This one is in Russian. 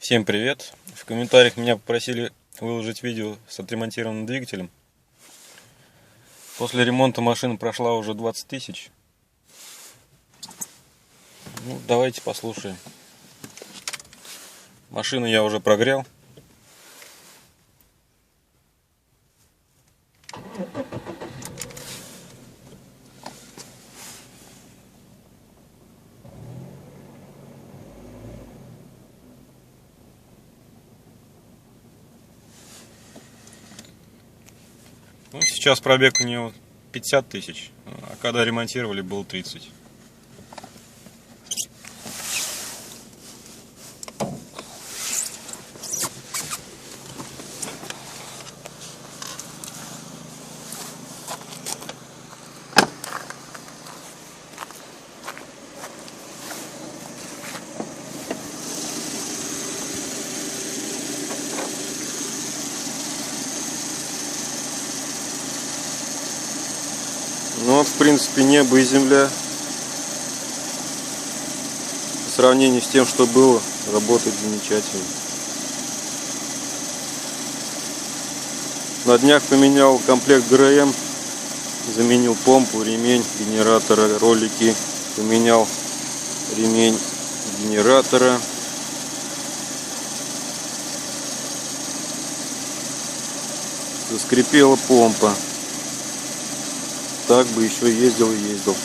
Всем привет! В комментариях меня попросили выложить видео с отремонтированным двигателем. После ремонта машина прошла уже 20 тысяч. Давайте послушаем. Машину я уже прогрел. Сейчас пробег у него 50 тысяч, а когда ремонтировали, был 30. Ну вот, в принципе, небо и земля. По сравнению с тем, что было, работает замечательно. На днях поменял комплект ГРМ, заменил помпу, ремень генератора, ролики, поменял ремень генератора. Заскрипела помпа. Так бы еще ездил и ездил.